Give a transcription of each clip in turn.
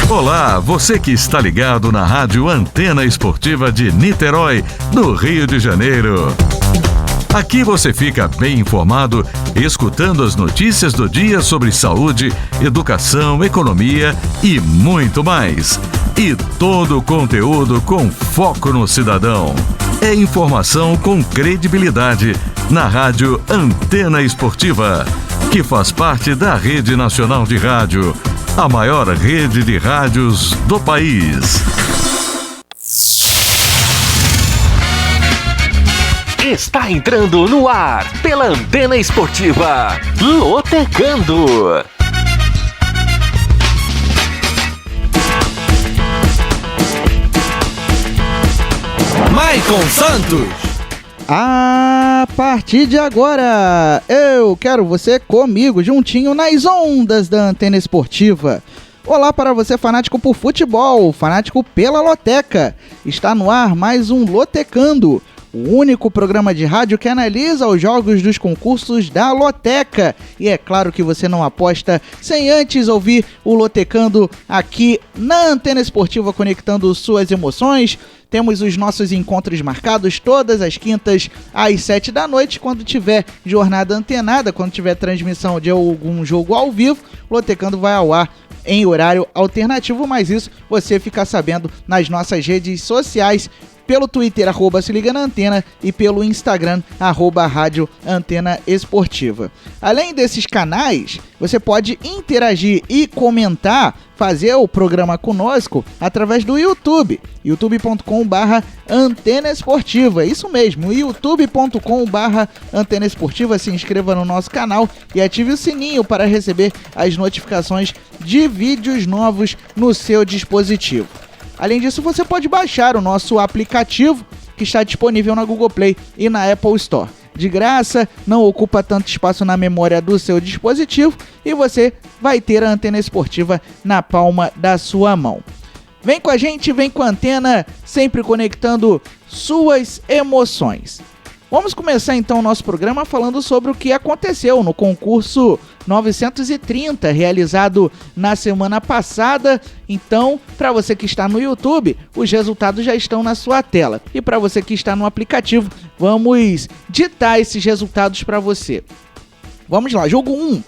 Olá, você que está ligado na Rádio Antena Esportiva de Niterói, no Rio de Janeiro. Aqui você fica bem informado, escutando as notícias do dia sobre saúde, educação, economia e muito mais. E todo o conteúdo com foco no cidadão. É informação com credibilidade na Rádio Antena Esportiva, que faz parte da Rede Nacional de Rádio, a maior rede de rádios do país. Está entrando no ar, pela Antena Esportiva, Lotecando. Maicon Santos. A partir de agora, eu quero você comigo, juntinho nas ondas da Antena Esportiva. Olá para você, fanático por futebol, fanático pela Loteca. Está no ar mais um Lotecando, o único programa de rádio que analisa os jogos dos concursos da Loteca. E é claro que você não aposta sem antes ouvir o Lotecando aqui na Antena Esportiva, conectando suas emoções. Temos os nossos encontros marcados todas as quintas às 7 da noite, quando tiver jornada antenada, quando tiver transmissão de algum jogo ao vivo, o Lotecando vai ao ar em horário alternativo, mas isso você fica sabendo nas nossas redes sociais, pelo Twitter, @se liga na antena, e pelo Instagram, @rádio Antena Esportiva. Além desses canais, você pode interagir e comentar, fazer o programa conosco através do YouTube, youtube.com/Antena Esportiva, isso mesmo, youtube.com/Antena Esportiva. Se inscreva no nosso canal e ative o sininho para receber as notificações de vídeos novos no seu dispositivo. Além disso, você pode baixar o nosso aplicativo, que está disponível na Google Play e na Apple Store. De graça, não ocupa tanto espaço na memória do seu dispositivo e você vai ter a Antena Esportiva na palma da sua mão. Vem com a gente, vem com a Antena, sempre conectando suas emoções. Vamos começar então o nosso programa falando sobre o que aconteceu no concurso 930, realizado na semana passada. Então, para você que está no YouTube, os resultados já estão na sua tela. E para você que está no aplicativo, vamos ditar esses resultados para você. Vamos lá, jogo 1,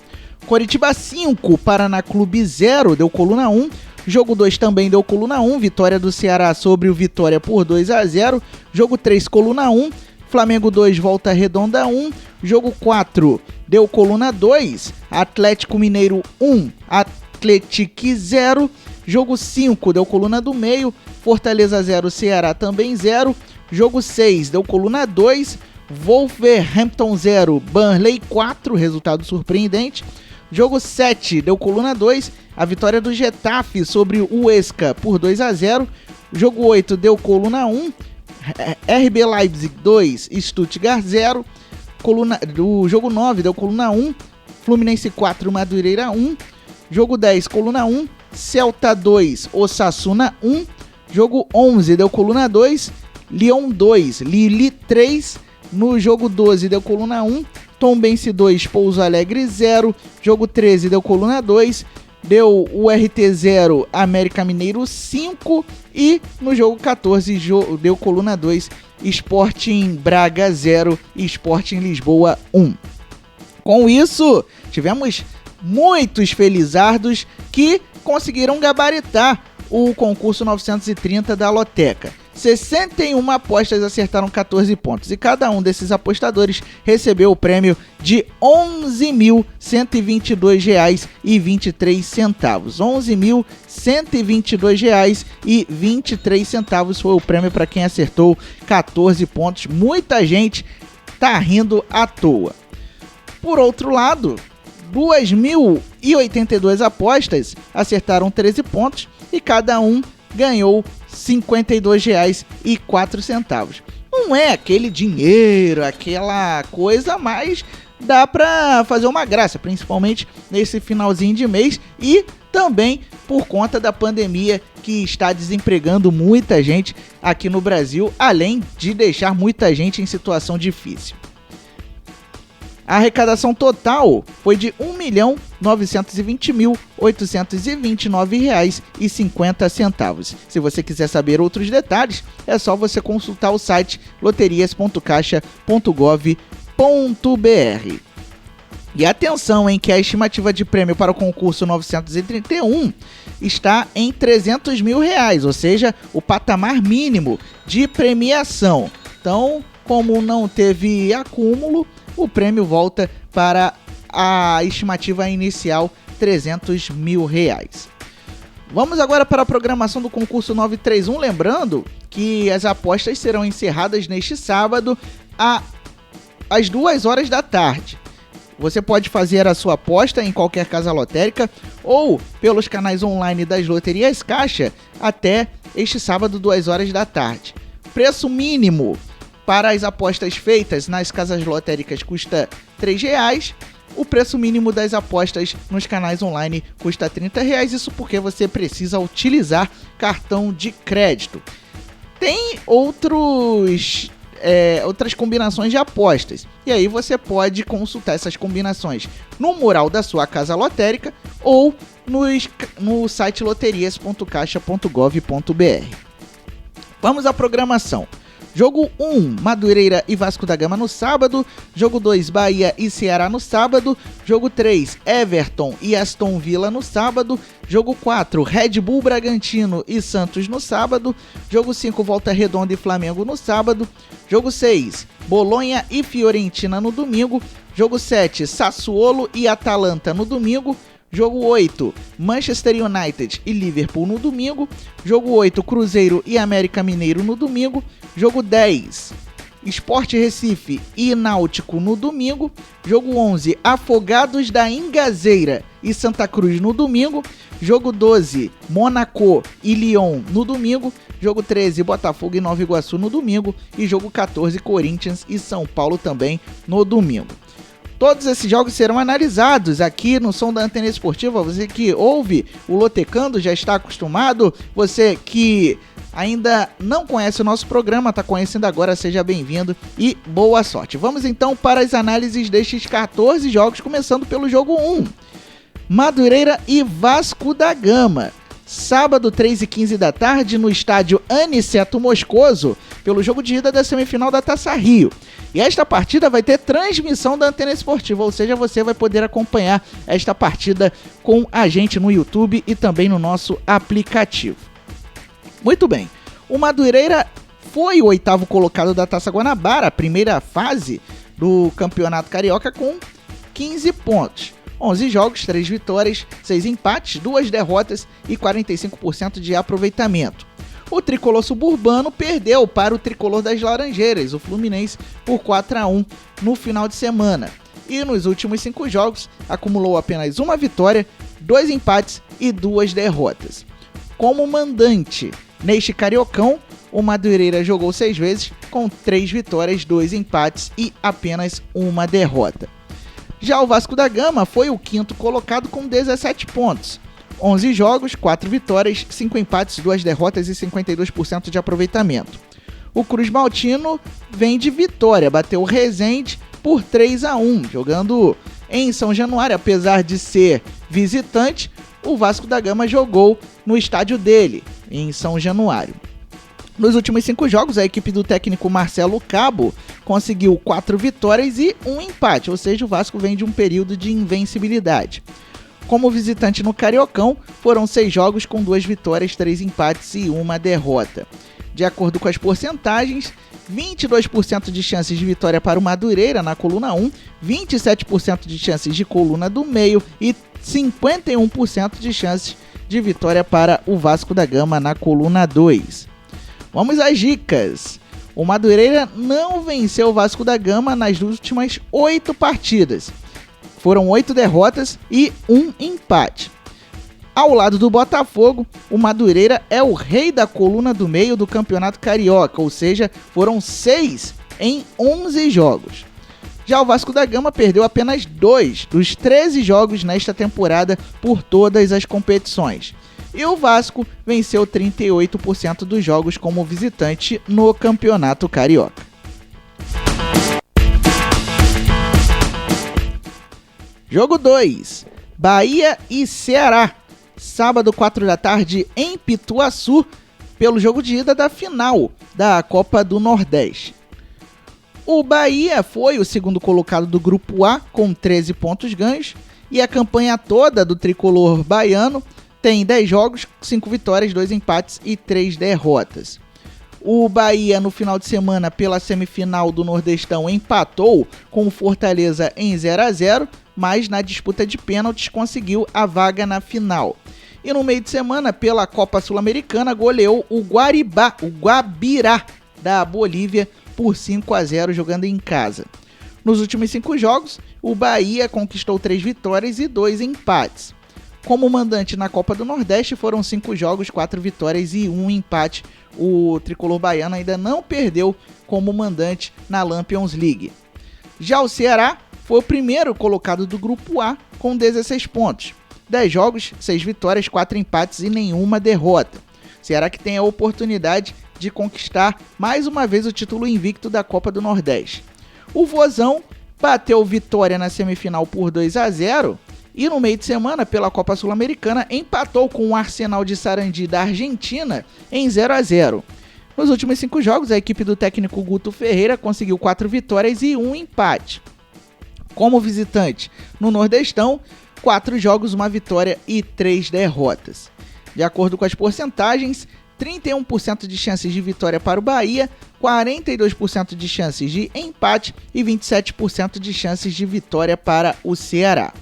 Coritiba 5, Paraná Clube 0, deu coluna 1. Jogo 2 também deu coluna 1, vitória do Ceará sobre o Vitória por 2-0. Jogo 3, coluna 1, Flamengo 2, Volta Redonda 1. Jogo 4 deu coluna 2, Atlético Mineiro 1, Atlético 0. Jogo 5 deu coluna do meio, Fortaleza 0, Ceará também 0. Jogo 6 deu coluna 2, Wolverhampton 0, Burnley 4, resultado surpreendente. Jogo 7 deu coluna 2, a vitória do Getafe sobre o Huesca por 2-0. Jogo 8 deu coluna 1, RB Leipzig 2, Stuttgart 0. Do jogo 9 deu coluna 1, Fluminense 4, Madureira 1. Jogo 10, coluna 1, Celta 2, Osasuna 1. Jogo 11 deu coluna 2, Lyon 2, Lille 3. No jogo 12 deu coluna 1, Tombense 2, Pouso Alegre 0. Jogo 13 deu coluna 2, deu o RT 0, América Mineiro 5. E no jogo 14 deu coluna 2, Sporting Braga 0 e Sporting Lisboa 1. Com isso, tivemos muitos felizardos que conseguiram gabaritar o concurso 930 da Loteca. 61 apostas acertaram 14 pontos e cada um desses apostadores recebeu o prêmio de R$ 11.122,23. R$ 11.122,23 foi o prêmio para quem acertou 14 pontos. Muita gente tá rindo à toa. Por outro lado, 2.082 apostas acertaram 13 pontos e cada um ganhou R$ 52,04. Não é aquele dinheiro, aquela coisa, mas dá pra fazer uma graça, principalmente nesse finalzinho de mês e também por conta da pandemia que está desempregando muita gente aqui no Brasil, além de deixar muita gente em situação difícil. A arrecadação total foi de R$ 920.829,50. Se você quiser saber outros detalhes, é só você consultar o site loterias.caixa.gov.br. E atenção, que a estimativa de prêmio para o concurso 931 está em R$300 mil, ou seja, o patamar mínimo de premiação. Então, como não teve acúmulo, o prêmio volta para a estimativa inicial, R$300 mil. Vamos agora para a programação do concurso 931, lembrando que as apostas serão encerradas neste sábado às 2h da tarde. Você pode fazer a sua aposta em qualquer casa lotérica ou pelos canais online das loterias Caixa até este sábado, 2h da tarde. Preço mínimo para as apostas feitas nas casas lotéricas custa R$3. O preço mínimo das apostas nos canais online custa R$30. Isso porque você precisa utilizar cartão de crédito. Tem outras combinações de apostas. E aí você pode consultar essas combinações no mural da sua casa lotérica ou no site loterias.caixa.gov.br. Vamos à programação. Jogo 1, Madureira e Vasco da Gama no sábado. Jogo 2, Bahia e Ceará no sábado. Jogo 3, Everton e Aston Villa no sábado. Jogo 4, Red Bull Bragantino e Santos no sábado. Jogo 5, Volta Redonda e Flamengo no sábado. Jogo 6, Bolonha e Fiorentina no domingo. Jogo 7, Sassuolo e Atalanta no domingo. Jogo 8, Manchester United e Liverpool no domingo. Jogo 8, Cruzeiro e América Mineiro no domingo. Jogo 10, Sport Recife e Náutico no domingo. Jogo 11, Afogados da Ingazeira e Santa Cruz no domingo. Jogo 12, Monaco e Lyon no domingo. Jogo 13, Botafogo e Nova Iguaçu no domingo. E jogo 14, Corinthians e São Paulo também no domingo. Todos esses jogos serão analisados aqui no Som da Antena Esportiva. Você que ouve o Lotecando já está acostumado. Você que ainda não conhece o nosso programa, está conhecendo agora, seja bem-vindo e boa sorte. Vamos então para as análises destes 14 jogos, começando pelo jogo 1. Madureira e Vasco da Gama. Sábado, 3h15 da tarde, no estádio Aniceto Moscoso, pelo jogo de ida da semifinal da Taça Rio. E esta partida vai ter transmissão da Antena Esportiva, ou seja, você vai poder acompanhar esta partida com a gente no YouTube e também no nosso aplicativo. Muito bem, o Madureira foi o 8º colocado da Taça Guanabara, a primeira fase do Campeonato Carioca, com 15 pontos. 11 jogos, 3 vitórias, 6 empates, 2 derrotas e 45% de aproveitamento. O tricolor suburbano perdeu para o tricolor das Laranjeiras, o Fluminense, por 4-1 no final de semana. E nos últimos 5 jogos, acumulou apenas 1 vitória, 2 empates e 2 derrotas. Como mandante neste Cariocão, o Madureira jogou 6 vezes, com 3 vitórias, 2 empates e apenas 1 derrota. Já o Vasco da Gama foi o 5º colocado com 17 pontos. 11 jogos, 4 vitórias, 5 empates, 2 derrotas e 52% de aproveitamento. O Cruz Maltino vem de vitória, bateu o Resende por 3-1, jogando em São Januário. Apesar de ser visitante, o Vasco da Gama jogou no estádio dele, em São Januário. Nos últimos 5 jogos, a equipe do técnico Marcelo Cabo conseguiu 4 vitórias e 1 empate, ou seja, o Vasco vem de um período de invencibilidade. Como visitante no Cariocão, foram 6 jogos com 2 vitórias, 3 empates e 1 derrota. De acordo com as porcentagens, 22% de chances de vitória para o Madureira na coluna 1, 27% de chances de coluna do meio e 51% de chances de vitória para o Vasco da Gama na coluna 2. Vamos às dicas. O Madureira não venceu o Vasco da Gama nas últimas 8 partidas. Foram 8 derrotas e 1 empate. Ao lado do Botafogo, o Madureira é o rei da coluna do meio do Campeonato Carioca, ou seja, foram 6 em 11 jogos. Já o Vasco da Gama perdeu apenas 2 dos 13 jogos nesta temporada por todas as competições. E o Vasco venceu 38% dos jogos como visitante no Campeonato Carioca. Jogo 2. Bahia e Ceará, sábado 4 da tarde em Pituaçu, pelo jogo de ida da final da Copa do Nordeste. O Bahia foi o segundo colocado do Grupo A com 13 pontos ganhos e a campanha toda do tricolor baiano tem 10 jogos, 5 vitórias, 2 empates e 3 derrotas. O Bahia no final de semana pela semifinal do Nordestão empatou com o Fortaleza em 0-0, mas na disputa de pênaltis conseguiu a vaga na final. E no meio de semana pela Copa Sul-Americana goleou o Guabirá da Bolívia por 5-0 jogando em casa. Nos últimos 5 jogos, o Bahia conquistou 3 vitórias e 2 empates. Como mandante na Copa do Nordeste foram 5 jogos, 4 vitórias e 1 empate. O tricolor baiano ainda não perdeu como mandante na Lampions League. Já o Ceará foi o primeiro colocado do Grupo A com 16 pontos. 10 jogos, 6 vitórias, 4 empates e nenhuma derrota. Ceará que tem a oportunidade de conquistar mais uma vez o título invicto da Copa do Nordeste. O Vozão bateu Vitória na semifinal por 2-0 e no meio de semana pela Copa Sul-Americana empatou com o Arsenal de Sarandi da Argentina em 0-0. Nos últimos 5 jogos a equipe do técnico Guto Ferreira conseguiu 4 vitórias e 1 empate. Como visitante no Nordestão, 4 jogos, 1 vitória e 3 derrotas. De acordo com as porcentagens, 31% de chances de vitória para o Bahia, 42% de chances de empate e 27% de chances de vitória para o Ceará.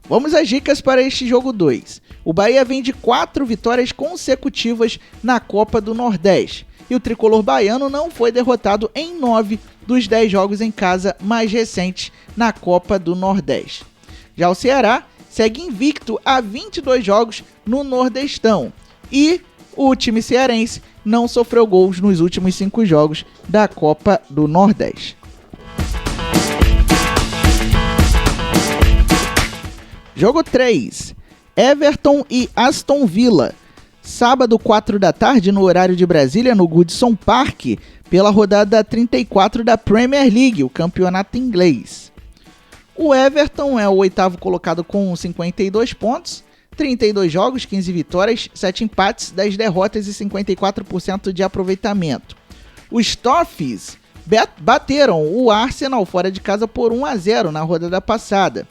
Vamos às dicas para este jogo 2. O Bahia vem de 4 vitórias consecutivas na Copa do Nordeste e o tricolor baiano não foi derrotado em 9 dos 10 jogos em casa mais recentes na Copa do Nordeste. Já o Ceará segue invicto a 22 jogos no Nordestão e o time cearense não sofreu gols nos últimos 5 jogos da Copa do Nordeste. Jogo 3. Everton e Aston Villa. Sábado 4 da tarde no horário de Brasília no Goodison Park pela rodada 34 da Premier League, o campeonato inglês. O Everton é o 8º colocado com 52 pontos, 32 jogos, 15 vitórias, 7 empates, 10 derrotas e 54% de aproveitamento. Os Toffees bateram o Arsenal fora de casa por 1-0 na rodada passada.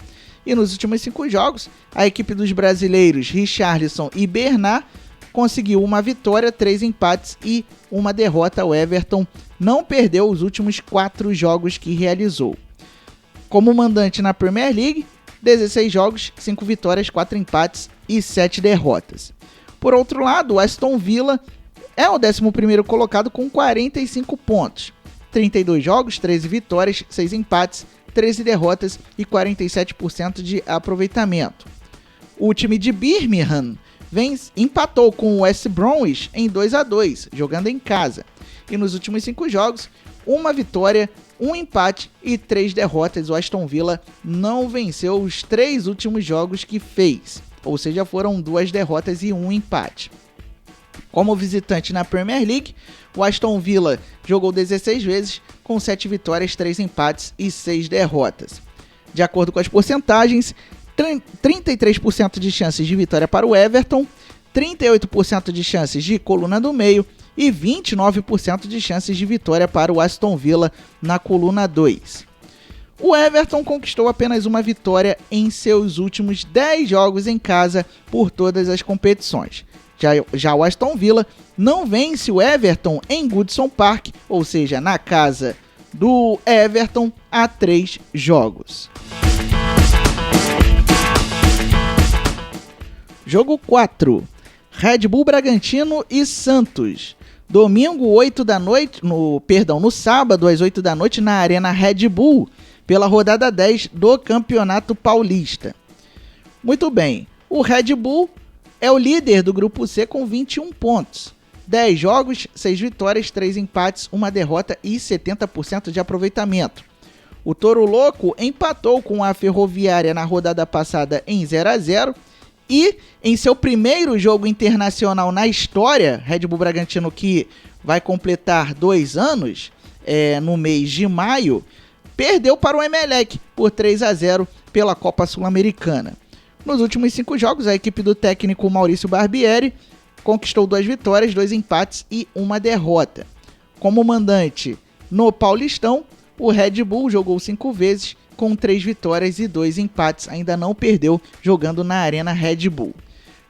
E nos últimos 5 jogos, a equipe dos brasileiros Richarlison e Bernat conseguiu 1 vitória, 3 empates e 1 derrota. O Everton não perdeu os últimos 4 jogos que realizou. Como mandante na Premier League, 16 jogos, 5 vitórias, 4 empates e 7 derrotas. Por outro lado, o Aston Villa é o 11º colocado com 45 pontos. 32 jogos, 13 vitórias, 6 empates, 13 derrotas e 47% de aproveitamento. O time de Birmingham empatou com o West Bromwich em 2-2, jogando em casa. E nos últimos 5 jogos, 1 vitória, 1 empate e 3 derrotas. O Aston Villa não venceu os 3 últimos jogos que fez, ou seja, foram 2 derrotas e 1 empate. Como visitante na Premier League, o Aston Villa jogou 16 vezes, com 7 vitórias, 3 empates e 6 derrotas. De acordo com as porcentagens, 33% de chances de vitória para o Everton, 38% de chances de coluna do meio e 29% de chances de vitória para o Aston Villa na coluna 2. O Everton conquistou apenas 1 vitória em seus últimos 10 jogos em casa por todas as competições. Já o Aston Villa não vence o Everton em Goodison Park, ou seja, na casa do Everton, há 3 jogos. Jogo 4. Red Bull Bragantino e Santos. Domingo, 8 da noite, no sábado, às 8 da noite, na Arena Red Bull, pela rodada 10 do Campeonato Paulista. Muito bem, o Red Bull é o líder do Grupo C com 21 pontos. 10 jogos, 6 vitórias, 3 empates, 1 derrota e 70% de aproveitamento. O Toro Louco empatou com a Ferroviária na rodada passada em 0-0 e em seu primeiro jogo internacional na história, Red Bull Bragantino, que vai completar 2 anos no mês de maio, perdeu para o Emelec por 3-0 pela Copa Sul-Americana. Nos últimos 5 jogos, a equipe do técnico Maurício Barbieri conquistou 2 vitórias, 2 empates e 1 derrota. Como mandante no Paulistão, o Red Bull jogou 5 vezes com 3 vitórias e 2 empates, ainda não perdeu jogando na Arena Red Bull.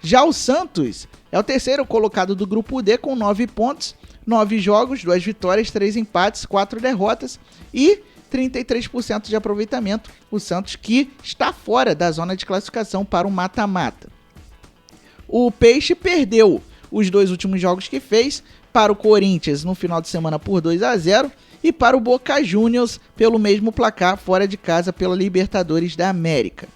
Já o Santos é o terceiro colocado do grupo D com 9 pontos, 9 jogos, 2 vitórias, 3 empates, 4 derrotas e 33% de aproveitamento. O Santos que está fora da zona de classificação para o mata-mata. O Peixe perdeu os 2 últimos jogos que fez para o Corinthians no final de semana por 2-0 e para o Boca Juniors pelo mesmo placar fora de casa pela Libertadores da América.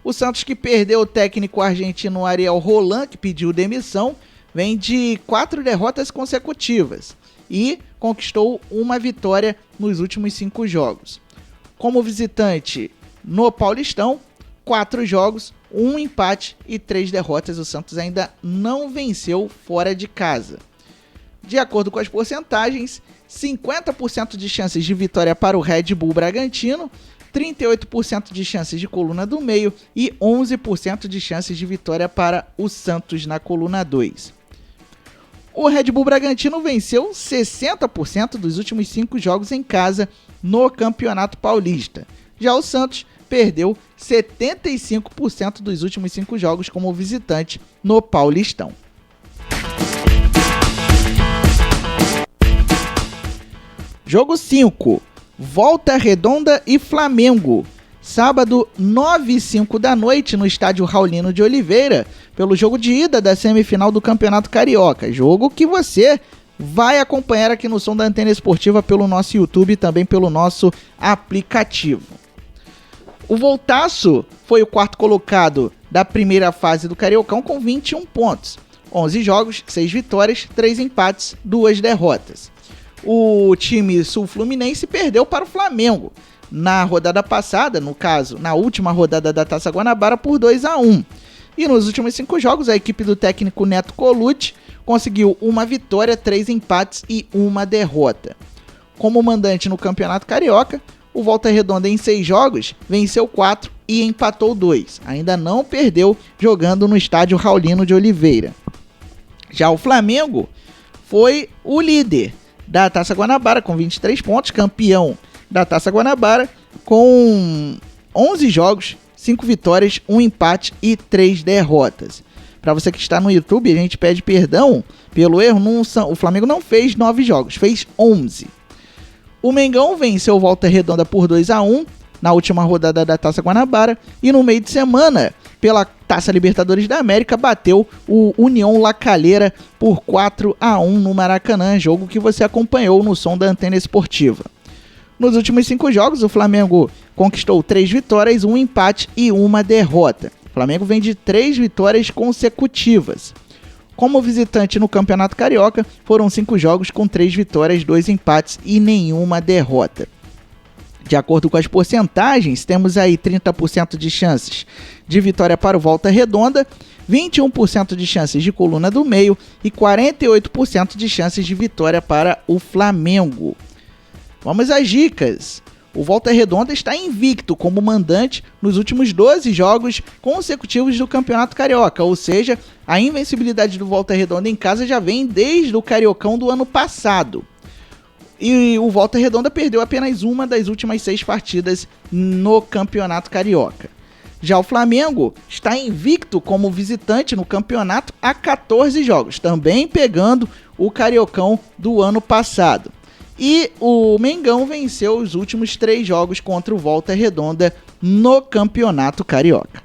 O Santos, que perdeu o técnico argentino Ariel Roland, que pediu demissão, vem de 4 derrotas consecutivas e conquistou 1 vitória nos últimos 5 jogos. Como visitante no Paulistão, 4 jogos, 1 empate e 3 derrotas. O Santos ainda não venceu fora de casa. De acordo com as porcentagens, 50% de chances de vitória para o Red Bull Bragantino, 38% de chances de coluna do meio e 11% de chances de vitória para o Santos na coluna 2. O Red Bull Bragantino venceu 60% dos últimos 5 jogos em casa no Campeonato Paulista. Já o Santos perdeu 75% dos últimos 5 jogos como visitante no Paulistão. Jogo 5, Volta Redonda e Flamengo. Sábado, 9h05 da noite, no estádio Raulino de Oliveira, pelo jogo de ida da semifinal do Campeonato Carioca. Jogo que você vai acompanhar aqui no Som da Antena Esportiva pelo nosso YouTube e também pelo nosso aplicativo. O Voltaço foi o 4º colocado da primeira fase do Cariocão com 21 pontos. 11 jogos, 6 vitórias, 3 empates, 2 derrotas. O time sul-fluminense perdeu para o Flamengo na rodada passada, no caso, na última rodada da Taça Guanabara, por 2-1. E nos últimos 5 jogos, a equipe do técnico Neto Colucci conseguiu 1 vitória, 3 empates e 1 derrota. Como mandante no Campeonato Carioca, o Volta Redonda em 6 jogos venceu 4 e empatou 2. Ainda não perdeu jogando no estádio Raulino de Oliveira. Já o Flamengo foi o líder da Taça Guanabara com 23 pontos, campeão da Taça Guanabara com 11 jogos, 5 vitórias, 1 empate e 3 derrotas. Para você que está no YouTube, a gente pede perdão pelo erro, o Flamengo não fez 9 jogos, fez 11. O Mengão venceu o Volta Redonda por 2-1 na última rodada da Taça Guanabara e no meio de semana, pela Taça Libertadores da América, bateu o União La Calera por 4-1 no Maracanã, jogo que você acompanhou no Som da Antena Esportiva. Nos últimos 5 jogos, o Flamengo conquistou 3 vitórias, 1 empate e 1 derrota. O Flamengo vem de 3 vitórias consecutivas. Como visitante no Campeonato Carioca, foram 5 jogos com 3 vitórias, 2 empates e nenhuma derrota. De acordo com as porcentagens, temos aí 30% de chances de vitória para o Volta Redonda, 21% de chances de coluna do meio e 48% de chances de vitória para o Flamengo. Vamos às dicas. O Volta Redonda está invicto como mandante nos últimos 12 jogos consecutivos do Campeonato Carioca, ou seja, a invencibilidade do Volta Redonda em casa já vem desde o Cariocão do ano passado. E o Volta Redonda perdeu apenas uma das últimas 6 partidas no Campeonato Carioca. Já o Flamengo está invicto como visitante no campeonato há 14 jogos, também pegando o Cariocão do ano passado. E o Mengão venceu os últimos 3 jogos contra o Volta Redonda no Campeonato Carioca.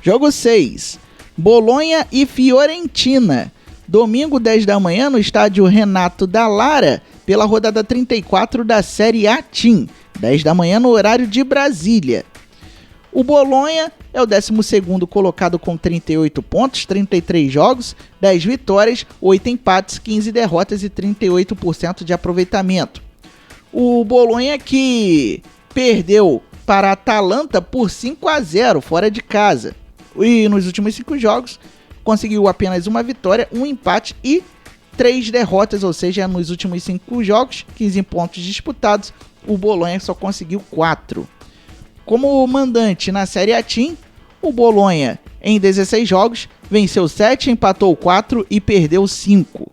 Jogo 6. Bolonha e Fiorentina. Domingo, 10 da manhã, no estádio Renato Dallara, pela rodada 34 da Série A Team. 10 da manhã, no horário de Brasília. O Bolonha é o 12º colocado com 38 pontos, 33 jogos, 10 vitórias, 8 empates, 15 derrotas e 38% de aproveitamento. O Bolonha que perdeu para a Atalanta por 5-0 fora de casa. E nos últimos 5 jogos conseguiu apenas uma vitória, um empate e 3 derrotas, ou seja, nos últimos 5 jogos, 15 pontos disputados, o Bolonha só conseguiu 4. Como mandante na Série A Team, o Bolonha, em 16 jogos, venceu 7, empatou 4 e perdeu 5.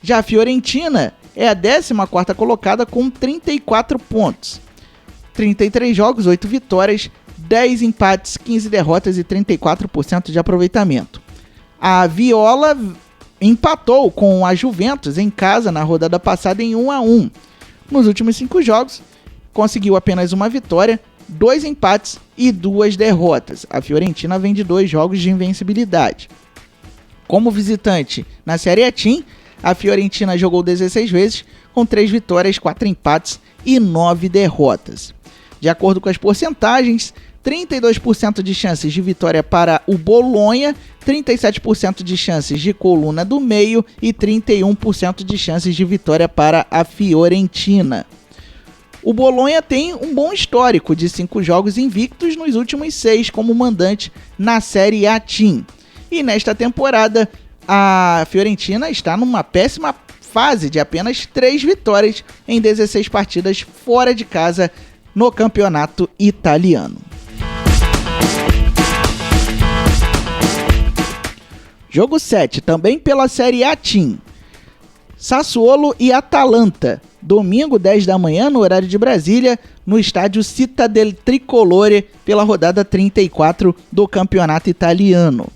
Já a Fiorentina é a 14ª colocada com 34 pontos. 33 jogos, 8 vitórias, 10 empates, 15 derrotas e 34% de aproveitamento. A Viola empatou com a Juventus em casa na rodada passada em 1-1. Nos últimos 5 jogos, conseguiu apenas uma vitória, 2 empates e 2 derrotas. A Fiorentina vem de 2 jogos de invencibilidade. Como visitante na Série A Team, a Fiorentina jogou 16 vezes, com 3 vitórias, 4 empates e 9 derrotas. De acordo com as porcentagens, 32% de chances de vitória para o Bolonha, 37% de chances de coluna do meio e 31% de chances de vitória para a Fiorentina. O Bolonha tem um bom histórico de 5 jogos invictos nos últimos 6 como mandante na Série A Team. E nesta temporada, a Fiorentina está numa péssima fase de apenas 3 vitórias em 16 partidas fora de casa no campeonato italiano. Jogo 7, também pela Série A Team. Sassuolo e Atalanta, domingo 10 da manhã, no horário de Brasília, no estádio Città del Tricolore, pela rodada 34 do campeonato italiano.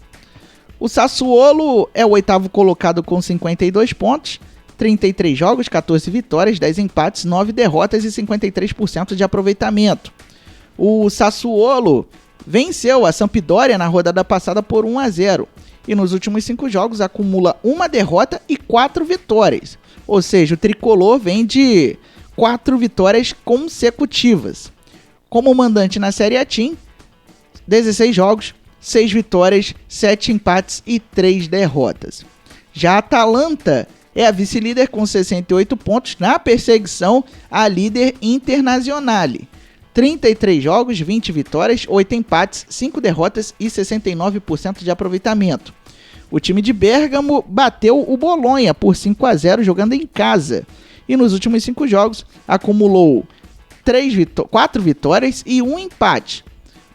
O Sassuolo é o 8º colocado com 52 pontos, 33 jogos, 14 vitórias, 10 empates, 9 derrotas e 53% de aproveitamento. O Sassuolo venceu a Sampdoria na rodada passada por 1-0 e nos últimos 5 jogos acumula 1 derrota e 4 vitórias. Ou seja, o tricolor vem de 4 vitórias consecutivas. Como mandante na Série A Team, 16 jogos, 6 vitórias, 7 empates e 3 derrotas. Já a Atalanta é a vice-líder com 68 pontos na perseguição à líder Internazionale. 33 jogos, 20 vitórias, 8 empates, 5 derrotas e 69% de aproveitamento. O time de Bérgamo bateu o Bolonha por 5-0 jogando em casa. E nos últimos 5 jogos acumulou 4 vitórias e 1 empate.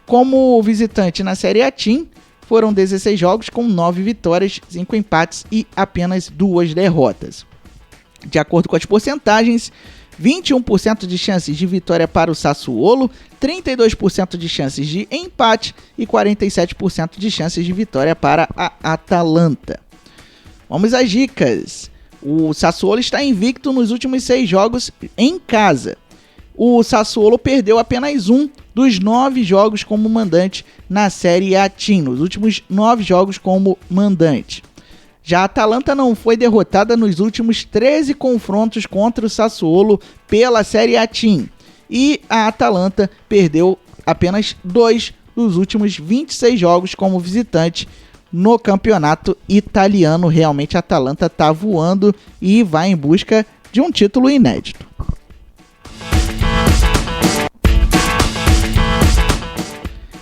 Como visitante na Série A Team, foram 16 jogos com 9 vitórias, 5 empates e apenas 2 derrotas. De acordo com as porcentagens, 21% de chances de vitória para o Sassuolo, 32% de chances de empate e 47% de chances de vitória para a Atalanta. Vamos às dicas. O Sassuolo está invicto nos últimos 6 jogos em casa. O Sassuolo perdeu apenas 1 dos 9 jogos como mandante na Série A Team, nos últimos 9 jogos como mandante. Já a Atalanta não foi derrotada nos últimos 13 confrontos contra o Sassuolo pela Série A Team. E a Atalanta perdeu apenas 2 dos últimos 26 jogos como visitante no campeonato italiano. Realmente a Atalanta está voando e vai em busca de um título inédito.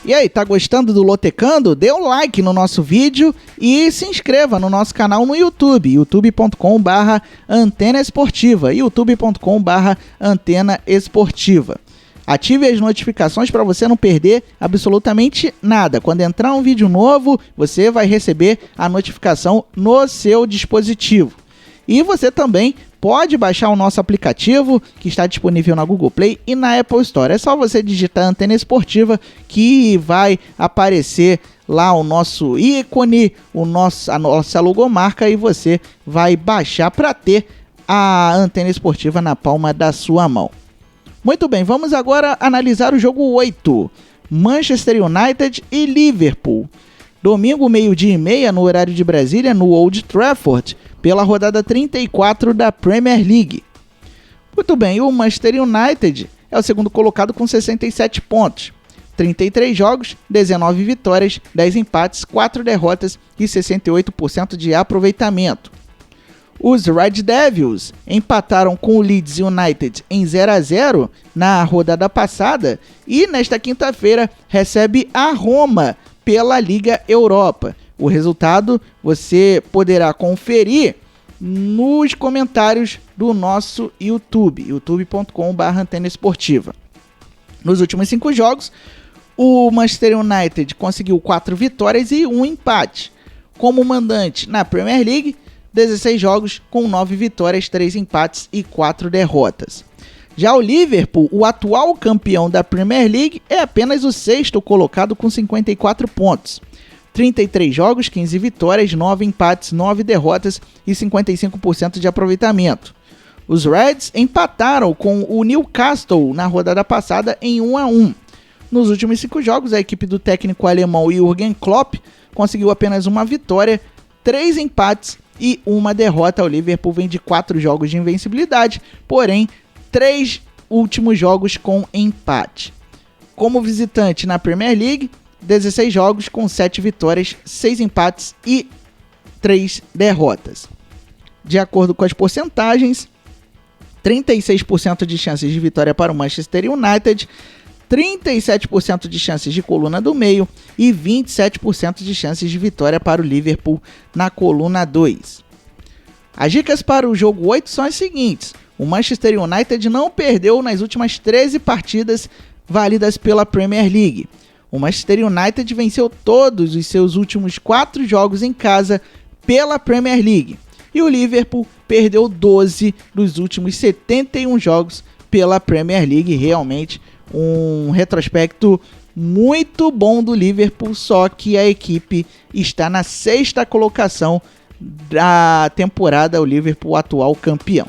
E aí, tá gostando do Lotecando? Dê um like no nosso vídeo e se inscreva no nosso canal no YouTube, youtube.com/Antena Esportiva, youtube.com/Antena Esportiva. Ative as notificações para você não perder absolutamente nada. Quando entrar um vídeo novo, você vai receber a notificação no seu dispositivo. E você também pode baixar o nosso aplicativo, que está disponível na Google Play e na Apple Store. É só você digitar Antena Esportiva que vai aparecer lá o nosso ícone, a nossa logomarca, e você vai baixar para ter a Antena Esportiva na palma da sua mão. Muito bem, vamos agora analisar o jogo 8. Manchester United e Liverpool. Domingo, 12h30, no horário de Brasília, no Old Trafford, pela rodada 34 da Premier League. Muito bem, o Manchester United é o segundo colocado com 67 pontos. 33 jogos, 19 vitórias, 10 empates, 4 derrotas e 68% de aproveitamento. Os Red Devils empataram com o Leeds United em 0-0 na rodada passada e nesta quinta-feira recebe a Roma pela Liga Europa. O resultado você poderá conferir nos comentários do nosso YouTube, youtube.com/Antena Esportiva. Nos últimos 5 jogos, o Manchester United conseguiu 4 vitórias e 1 empate. Como mandante na Premier League, 16 jogos com 9 vitórias, 3 empates e 4 derrotas. Já o Liverpool, o atual campeão da Premier League, é apenas o 6º colocado com 54 pontos. 33 jogos, 15 vitórias, 9 empates, 9 derrotas e 55% de aproveitamento. Os Reds empataram com o Newcastle na rodada passada em 1-1. Nos últimos 5 jogos, a equipe do técnico alemão Jürgen Klopp conseguiu apenas uma vitória, 3 empates e 1 derrota. O Liverpool vem de 4 jogos de invencibilidade, porém 3 últimos jogos com empate. Como visitante na Premier League, 16 jogos com 7 vitórias, 6 empates e 3 derrotas. De acordo com as porcentagens, 36% de chances de vitória para o Manchester United, 37% de chances de coluna do meio e 27% de chances de vitória para o Liverpool na coluna 2. As dicas para o jogo 8 são as seguintes: o Manchester United não perdeu nas últimas 13 partidas válidas pela Premier League. O Manchester United venceu todos os seus últimos 4 jogos em casa pela Premier League. E o Liverpool perdeu 12 dos últimos 71 jogos pela Premier League. Realmente um retrospecto muito bom do Liverpool, só que a equipe está na 6ª colocação da temporada, o Liverpool atual campeão.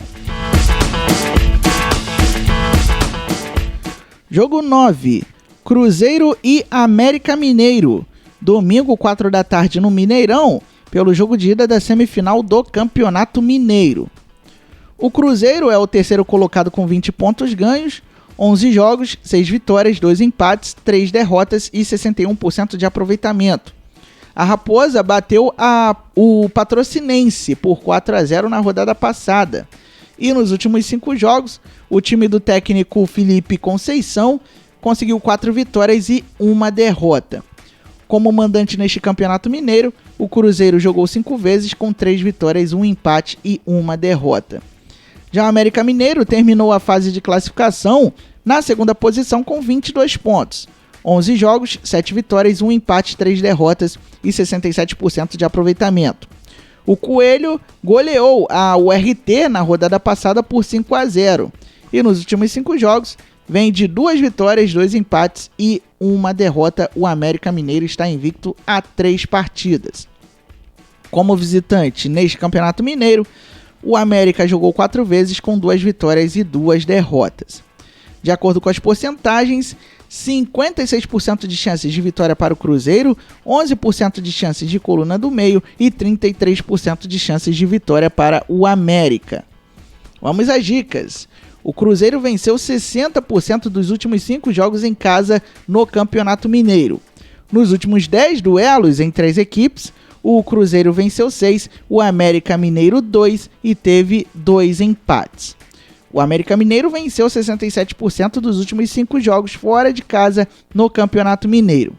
Jogo 9. Cruzeiro e América Mineiro, domingo 4 da tarde no Mineirão, pelo jogo de ida da semifinal do Campeonato Mineiro. O Cruzeiro é o 3º colocado com 20 pontos ganhos, 11 jogos, 6 vitórias, 2 empates, 3 derrotas e 61% de aproveitamento. A Raposa bateu o Patrocinense por 4-0 na rodada passada. E nos últimos 5 jogos, o time do técnico Felipe Conceição conseguiu 4 vitórias e 1 derrota. Como mandante neste Campeonato Mineiro, o Cruzeiro jogou 5 vezes com 3 vitórias, 1 empate e 1 derrota. Já o América Mineiro terminou a fase de classificação na 2ª posição com 22 pontos. 11 jogos, 7 vitórias, 1 empate, 3 derrotas e 67% de aproveitamento. O Coelho goleou a URT na rodada passada por 5-0. E nos últimos 5 jogos, vem de 2 vitórias, 2 empates e 1 derrota. O América Mineiro está invicto a 3 partidas. Como visitante neste Campeonato Mineiro, o América jogou 4 vezes com 2 vitórias e 2 derrotas. De acordo com as porcentagens, 56% de chances de vitória para o Cruzeiro, 11% de chances de coluna do meio e 33% de chances de vitória para o América. Vamos às dicas. O Cruzeiro venceu 60% dos últimos 5 jogos em casa no Campeonato Mineiro. Nos últimos 10 duelos entre as equipes, o Cruzeiro venceu 6, o América Mineiro 2 e teve 2 empates. O América Mineiro venceu 67% dos últimos 5 jogos fora de casa no Campeonato Mineiro.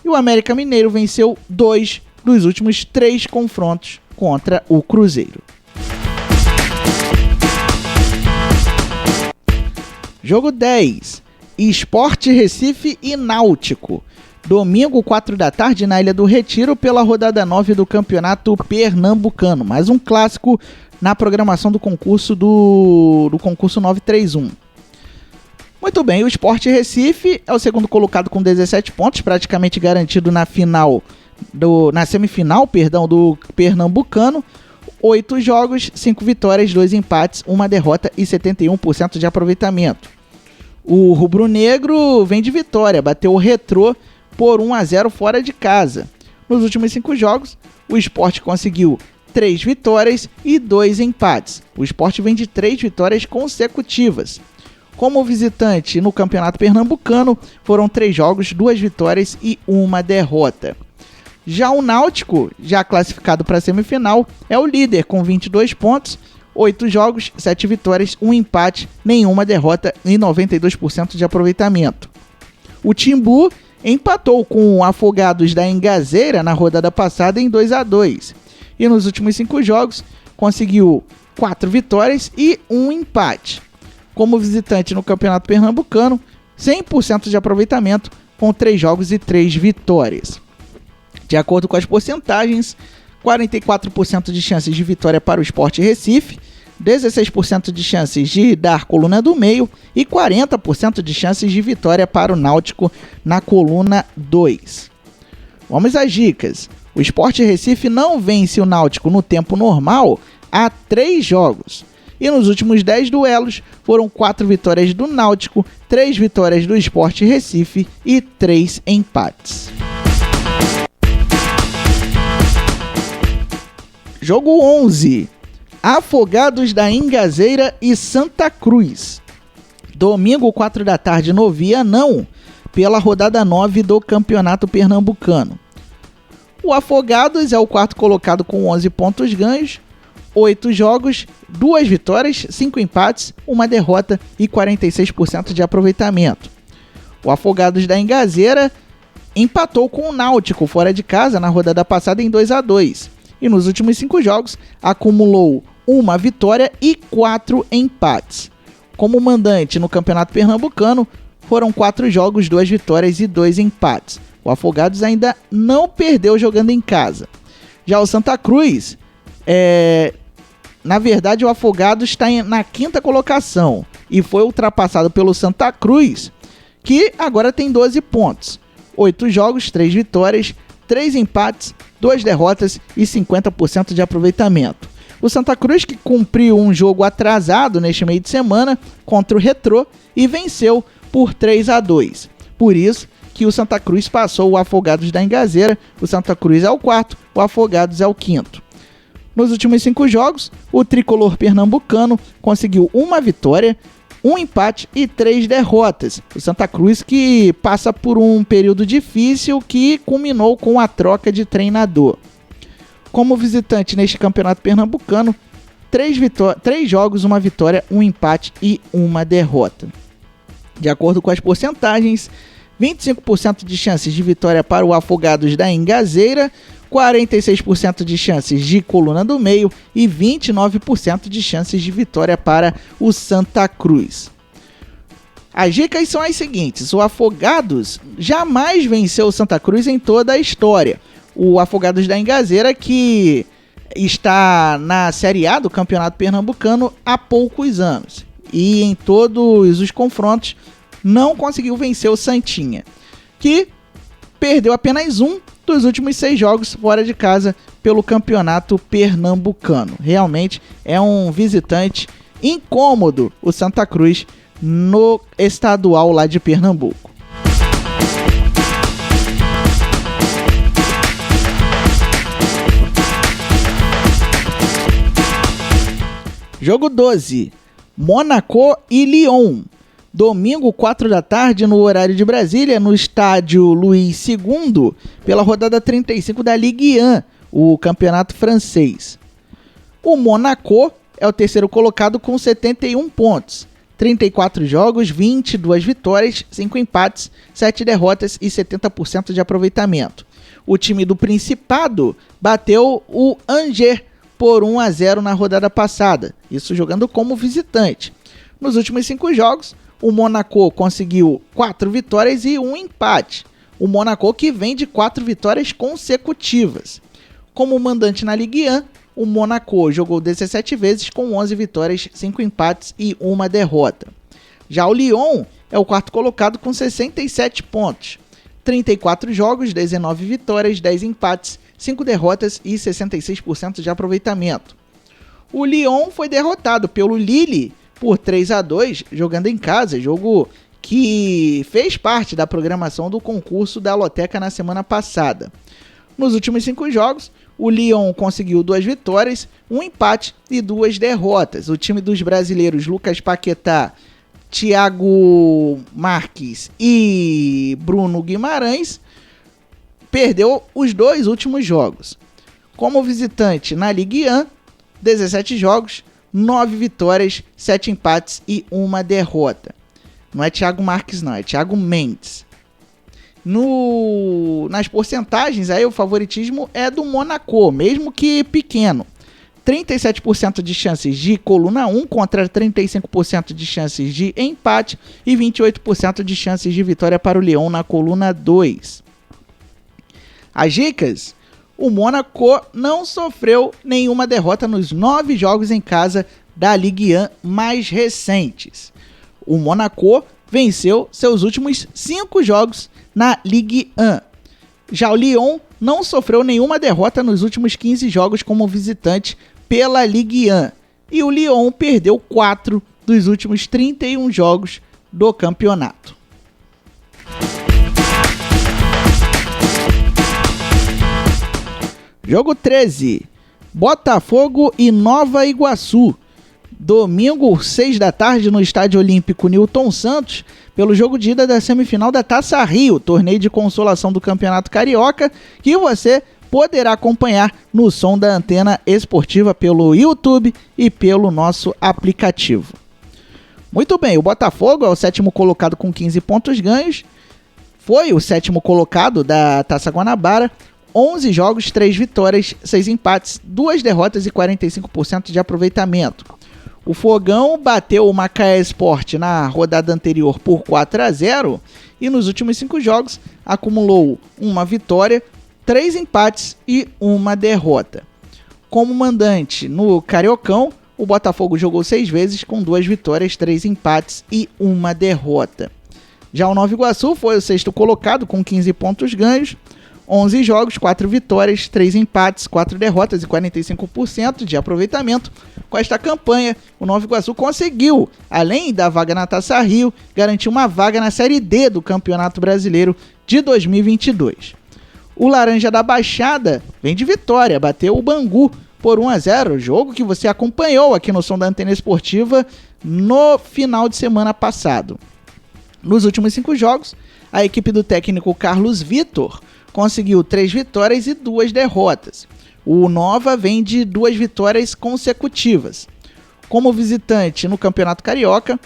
E o América Mineiro venceu 2 dos últimos 3 confrontos contra o Cruzeiro. Jogo 10. Sport Recife e Náutico. Domingo, 4 da tarde, na Ilha do Retiro, pela rodada 9 do Campeonato Pernambucano. Mais um clássico na programação do concurso do concurso 931. Muito bem, o Sport Recife é o 2º colocado com 17 pontos, praticamente garantido na semifinal do Pernambucano. 8 jogos, 5 vitórias, 2 empates, 1 derrota e 71% de aproveitamento. O rubro-negro vem de vitória, bateu o Retrô por 1-0 fora de casa. Nos últimos 5 jogos, o Sport conseguiu 3 vitórias e 2 empates. O Sport vem de 3 vitórias consecutivas. Como visitante no Campeonato Pernambucano, foram 3 jogos, 2 vitórias e 1 derrota. Já o Náutico, já classificado para a semifinal, é o líder com 22 pontos, 8 jogos, 7 vitórias, 1 empate, nenhuma derrota e 92% de aproveitamento. O Timbu empatou com o Afogados da Engazeira na rodada passada em 2-2. E nos últimos 5 jogos, conseguiu 4 vitórias e 1 empate. Como visitante no Campeonato Pernambucano, 100% de aproveitamento com 3 jogos e 3 vitórias. De acordo com as porcentagens, 44% de chances de vitória para o Sport Recife, 16% de chances de dar coluna do meio e 40% de chances de vitória para o Náutico na coluna 2. Vamos às dicas. O Sport Recife não vence o Náutico no tempo normal há 3 jogos. E nos últimos 10 duelos foram 4 vitórias do Náutico, 3 vitórias do Sport Recife e 3 empates. Jogo 11. Afogados da Ingazeira e Santa Cruz. Domingo, 4 da tarde, no Vianão, pela rodada 9 do Campeonato Pernambucano. O Afogados é o quarto colocado com 11 pontos ganhos, 8 jogos, 2 vitórias, 5 empates, 1 derrota e 46% de aproveitamento. O Afogados da Ingazeira empatou com o Náutico fora de casa na rodada passada em 2-2. E nos últimos 5 jogos acumulou 1 vitória e 4 empates. Como mandante no Campeonato Pernambucano, foram 4 jogos, 2 vitórias e 2 empates. O Afogados ainda não perdeu jogando em casa. Já o Santa Cruz, na verdade o Afogados está na 5ª colocação e foi ultrapassado pelo Santa Cruz, que agora tem 12 pontos. 8 jogos, 3 vitórias, 3 empates, 2 derrotas e 50% de aproveitamento. O Santa Cruz, que cumpriu um jogo atrasado neste meio de semana contra o Retrô e venceu por 3-2. Por isso que o Santa Cruz passou o Afogados da Ingazeira. O Santa Cruz é o 4º, o Afogados é o 5º. Nos últimos 5 jogos, o tricolor pernambucano conseguiu 1 vitória, 1 empate e 3 derrotas. O Santa Cruz que passa por um período difícil que culminou com a troca de treinador. Como visitante neste campeonato pernambucano, 3 jogos, 1 vitória, 1 empate e 1 derrota. De acordo com as porcentagens, 25% de chances de vitória para o Afogados da Ingazeira, 46% de chances de coluna do meio e 29% de chances de vitória para o Santa Cruz. As dicas são as seguintes: o Afogados jamais venceu o Santa Cruz em toda a história. O Afogados da Ingazeira, que está na Série A do Campeonato Pernambucano há poucos anos e em todos os confrontos não conseguiu vencer o Santinha, que perdeu apenas 1 dos últimos 6 jogos fora de casa pelo Campeonato Pernambucano. Realmente é um visitante incômodo o Santa Cruz no estadual lá de Pernambuco. Jogo 12. Monaco e Lyon. Domingo, 4 da tarde, no horário de Brasília, no estádio Luís II, pela rodada 35 da Ligue 1, o campeonato francês. O Monaco é o terceiro colocado com 71 pontos, 34 jogos, 22 vitórias, 5 empates, 7 derrotas e 70% de aproveitamento. O time do Principado bateu o Angers por 1-0 na rodada passada, isso jogando como visitante. Nos últimos 5 jogos, o Monaco conseguiu 4 vitórias e 1 empate. O Monaco que vem de 4 vitórias consecutivas. Como mandante na Ligue 1, o Monaco jogou 17 vezes com 11 vitórias, 5 empates e 1 derrota. Já o Lyon é o quarto colocado com 67 pontos. 34 jogos, 19 vitórias, 10 empates, 5 derrotas e 66% de aproveitamento. O Lyon foi derrotado pelo Lille por 3-2, jogando em casa, jogo que fez parte da programação do concurso da Loteca na semana passada. Nos últimos 5 jogos, o Lyon conseguiu 2 vitórias, 1 empate e 2 derrotas. O time dos brasileiros Lucas Paquetá, Thiago Marques e Bruno Guimarães perdeu os 2 últimos jogos. Como visitante na Ligue 1, 17 jogos, 9 vitórias, 7 empates e 1 derrota. Não é Thiago Marques não, é Thiago Mendes. Nas porcentagens, aí o favoritismo é do Monaco, mesmo que pequeno. 37% de chances de coluna 1 contra 35% de chances de empate e 28% de chances de vitória para o Lyon na coluna 2. As dicas: o Mônaco não sofreu nenhuma derrota nos 9 jogos em casa da Ligue 1 mais recentes. O Mônaco venceu seus últimos 5 jogos na Ligue 1. Já o Lyon não sofreu nenhuma derrota nos últimos 15 jogos como visitante pela Ligue 1. E o Lyon perdeu 4 dos últimos 31 jogos do campeonato. Jogo 13. Botafogo e Nova Iguaçu. Domingo, 6 da tarde, no Estádio Olímpico Newton Santos, pelo jogo de ida da semifinal da Taça Rio, torneio de consolação do Campeonato Carioca, que você poderá acompanhar no som da Antena Esportiva pelo YouTube e pelo nosso aplicativo. Muito bem, o Botafogo é o 7º colocado com 15 pontos ganhos, foi o 7º colocado da Taça Guanabara, 11 jogos, 3 vitórias, 6 empates, 2 derrotas e 45% de aproveitamento. O Fogão bateu o Macaé Sport na rodada anterior por 4-0 e nos últimos 5 jogos acumulou uma vitória, 3 empates e 1 derrota. Como mandante no Cariocão, o Botafogo jogou 6 vezes com 2 vitórias, 3 empates e 1 derrota. Já o Nova Iguaçu foi o 6º colocado com 15 pontos ganhos, 11 jogos, 4 vitórias, 3 empates, 4 derrotas e 45% de aproveitamento. Com esta campanha, o Nova Iguaçu conseguiu, além da vaga na Taça Rio, garantir uma vaga na Série D do Campeonato Brasileiro de 2022. O Laranja da Baixada vem de vitória, bateu o Bangu por 1-0, jogo que você acompanhou aqui no som da Antena Esportiva no final de semana passado. Nos últimos 5 jogos, a equipe do técnico Carlos Vitor conseguiu 3 vitórias e 2 derrotas. O Nova vem de 2 vitórias consecutivas. Como visitante no Campeonato Carioca,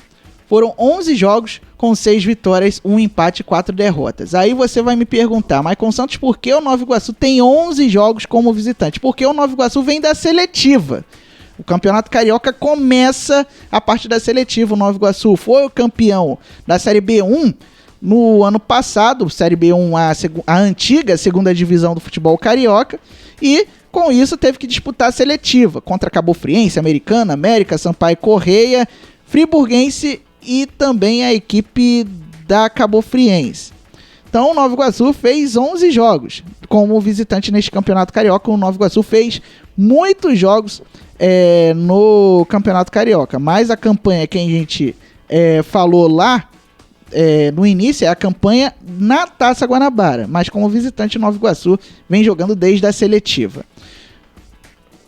foram 11 jogos com 6 vitórias, 1 empate e 4 derrotas. Aí você vai me perguntar, Maicon Santos, por que o Nova Iguaçu tem 11 jogos como visitante? Porque o Nova Iguaçu vem da seletiva. O Campeonato Carioca começa a partir da seletiva. O Nova Iguaçu foi o campeão da Série B1 no ano passado, Série B1, a antiga segunda divisão do futebol carioca, e com isso teve que disputar a seletiva contra Cabo Friense, Americana, América, Sampaio Correia, Friburguense e também a equipe da Cabo Friense. Então o Nova Iguaçu fez 11 jogos como visitante neste Campeonato Carioca. O Nova Iguaçu fez muitos jogos no Campeonato Carioca, mas a campanha que a gente falou lá no início é a campanha na Taça Guanabara, mas como visitante, o Nova Iguaçu vem jogando desde a seletiva.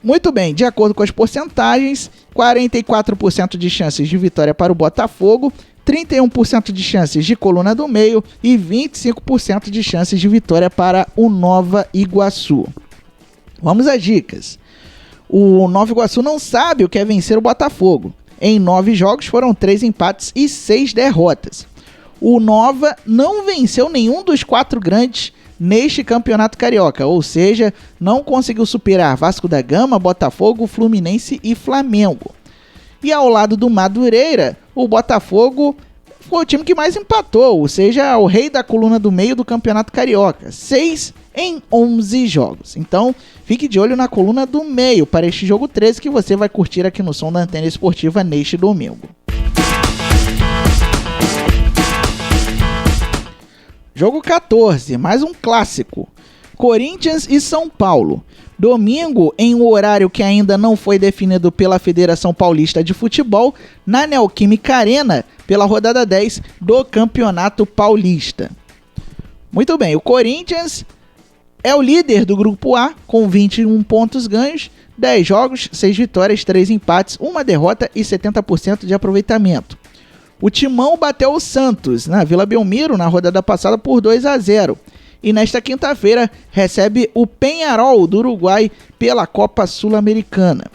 Muito bem, de acordo com as porcentagens, 44% de chances de vitória para o Botafogo, 31% de chances de coluna do meio e 25% de chances de vitória para o Nova Iguaçu. Vamos às dicas. O Nova Iguaçu não sabe o que é vencer o Botafogo. Em 9 jogos foram 3 empates e 6 derrotas. O Nova não venceu nenhum dos 4 grandes neste Campeonato Carioca, ou seja, não conseguiu superar Vasco da Gama, Botafogo, Fluminense e Flamengo. E ao lado do Madureira, o Botafogo foi o time que mais empatou, ou seja, o rei da coluna do meio do Campeonato Carioca, 6 em 11 jogos. Então, fique de olho na coluna do meio para este jogo 13 que você vai curtir aqui no som da Antena Esportiva neste domingo. Jogo 14, mais um clássico. Corinthians e São Paulo. Domingo, em um horário que ainda não foi definido pela Federação Paulista de Futebol, na Neoquímica Arena, pela rodada 10 do Campeonato Paulista. Muito bem, o Corinthians é o líder do Grupo A, com 21 pontos ganhos, 10 jogos, 6 vitórias, 3 empates, 1 derrota e 70% de aproveitamento. O Timão bateu o Santos na Vila Belmiro na rodada passada por 2-0 e nesta quinta-feira recebe o Peñarol do Uruguai pela Copa Sul-Americana.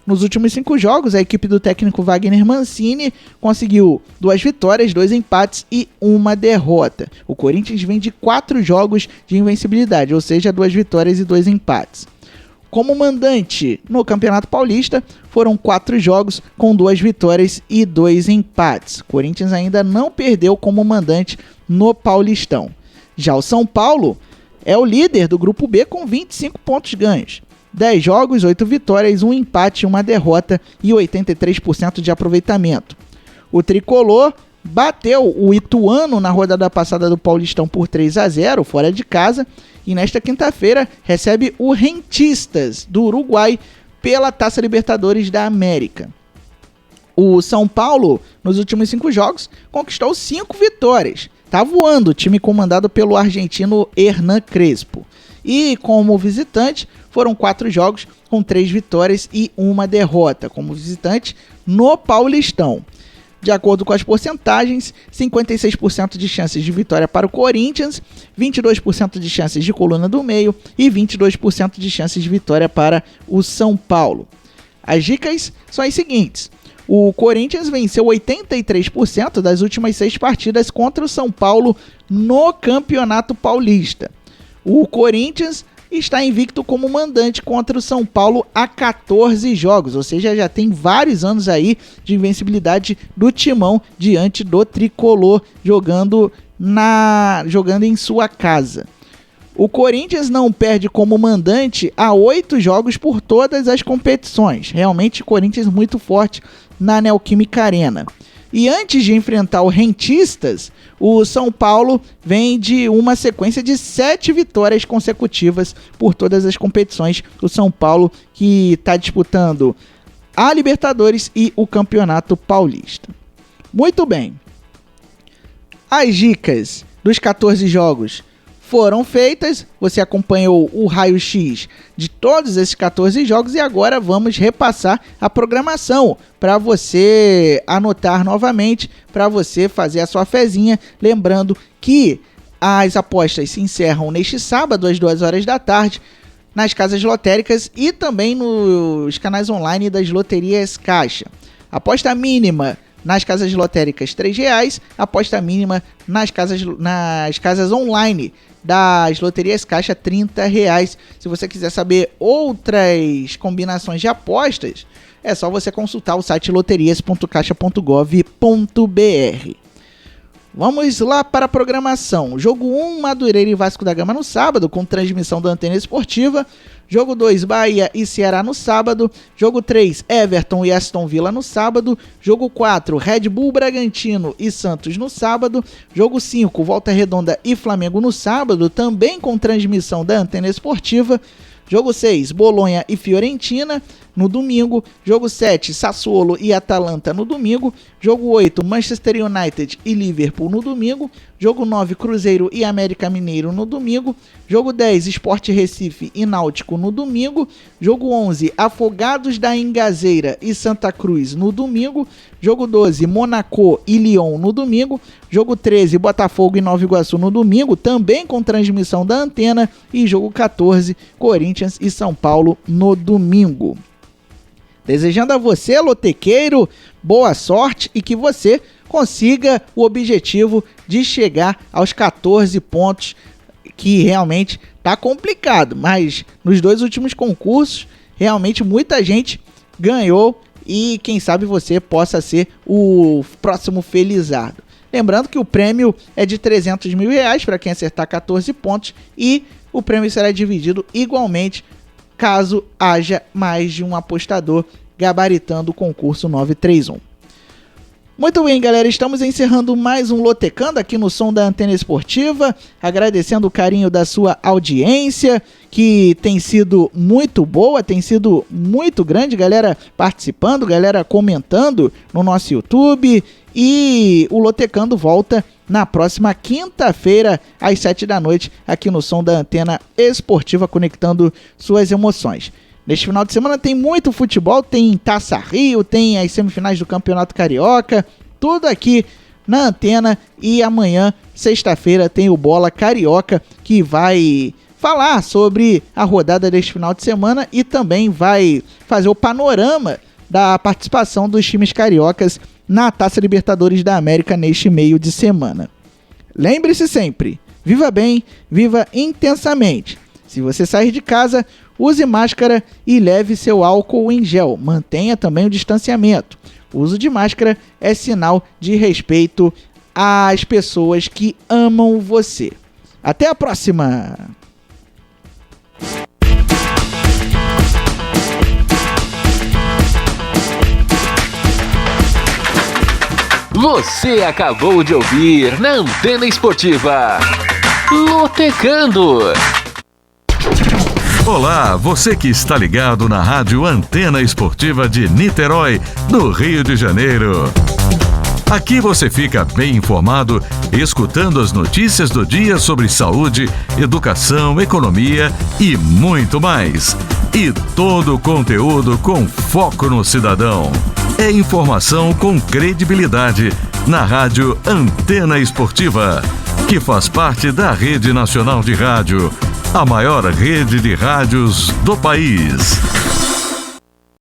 Nos últimos 5 jogos, a equipe do técnico Wagner Mancini conseguiu 2 vitórias, 2 empates e 1 derrota. O Corinthians vem de 4 jogos de invencibilidade, ou seja, 2 vitórias e 2 empates. como mandante no Campeonato Paulista, foram 4 jogos com 2 vitórias e 2 empates. O Corinthians ainda não perdeu como mandante no Paulistão. Já o São Paulo é o líder do Grupo B com 25 pontos ganhos. 10 jogos, 8 vitórias, 1 empate, 1 derrota e 83% de aproveitamento. O Tricolor bateu o Ituano na rodada passada do Paulistão por 3-0, fora de casa, e nesta quinta-feira recebe o Rentistas do Uruguai pela Taça Libertadores da América. O São Paulo, nos últimos 5 jogos, conquistou 5 vitórias. Tá voando o time comandado pelo argentino Hernan Crespo. E como visitante, foram 4 jogos com 3 vitórias e 1 derrota, como visitante no Paulistão. De acordo com as porcentagens, 56% de chances de vitória para o Corinthians, 22% de chances de coluna do meio e 22% de chances de vitória para o São Paulo. As dicas são as seguintes: o Corinthians venceu 83% das últimas 6 partidas contra o São Paulo no Campeonato Paulista. O Corinthians está invicto como mandante contra o São Paulo há 14 jogos, ou seja, já tem vários anos aí de invencibilidade do Timão diante do Tricolor, jogando em sua casa. O Corinthians não perde como mandante há 8 jogos por todas as competições. Realmente, o Corinthians muito forte na Neoquímica Arena. E antes de enfrentar o Rentistas, o São Paulo vem de uma sequência de 7 vitórias consecutivas por todas as competições. O São Paulo que está disputando a Libertadores e o Campeonato Paulista. Muito bem. As dicas dos 14 jogos foram feitas, você acompanhou o raio-x de todos esses 14 jogos e agora vamos repassar a programação para você anotar novamente, para você fazer a sua fezinha, lembrando que as apostas se encerram neste sábado às 2 horas da tarde nas casas lotéricas e também nos canais online das loterias Caixa. Aposta mínima nas casas lotéricas R$3, aposta mínima nas casas online das loterias Caixa R$30. Se você quiser saber outras combinações de apostas, é só você consultar o site loterias.caixa.gov.br. Vamos lá para a programação. Jogo 1, Madureira e Vasco da Gama no sábado, com transmissão da Antena Esportiva. Jogo 2, Bahia e Ceará no sábado. Jogo 3, Everton e Aston Villa no sábado. Jogo 4, Red Bull Bragantino e Santos no sábado. Jogo 5, Volta Redonda e Flamengo no sábado, também com transmissão da Antena Esportiva. Jogo 6, Bolonha e Fiorentina no domingo. Jogo 7, Sassuolo e Atalanta no domingo. Jogo 8, Manchester United e Liverpool no domingo. Jogo 9, Cruzeiro e América Mineiro no domingo. Jogo 10, Sport Recife e Náutico no domingo. Jogo 11, Afogados da Ingazeira e Santa Cruz no domingo. Jogo 12, Monaco e Lyon no domingo. Jogo 13, Botafogo e Nova Iguaçu no domingo, também com transmissão da Antena. E jogo 14, Corinthians e São Paulo no domingo. Desejando a você, lotequeiro, boa sorte e que você consiga o objetivo de chegar aos 14 pontos, que realmente tá complicado, mas nos 2 últimos concursos, realmente muita gente ganhou e quem sabe você possa ser o próximo felizardo. Lembrando que o prêmio é de R$300 mil para quem acertar 14 pontos e o prêmio será dividido igualmente caso haja mais de um apostador gabaritando o concurso 931. Muito bem, galera, estamos encerrando mais um Lotecando aqui no som da Antena Esportiva, agradecendo o carinho da sua audiência, que tem sido muito boa, tem sido muito grande, galera participando, galera comentando no nosso YouTube, e o Lotecando volta na próxima quinta-feira, às 7 da noite, aqui no som da Antena Esportiva, conectando suas emoções. Neste final de semana tem muito futebol, tem Taça Rio, tem as semifinais do Campeonato Carioca, tudo aqui na Antena. E amanhã, sexta-feira, tem o Bola Carioca, que vai falar sobre a rodada deste final de semana e também vai fazer o panorama da participação dos times cariocas na Taça Libertadores da América neste meio de semana. Lembre-se sempre, viva bem, viva intensamente. Se você sair de casa, use máscara e leve seu álcool em gel. Mantenha também o distanciamento. O uso de máscara é sinal de respeito às pessoas que amam você. Até a próxima! Você acabou de ouvir na Antena Esportiva Lotecando. Olá, você que está ligado na Rádio Antena Esportiva de Niterói, no Rio de Janeiro. Aqui você fica bem informado, escutando as notícias do dia sobre saúde, educação, economia e muito mais. E todo o conteúdo com foco no cidadão. É informação com credibilidade na Rádio Antena Esportiva, que faz parte da Rede Nacional de Rádio, a maior rede de rádios do país.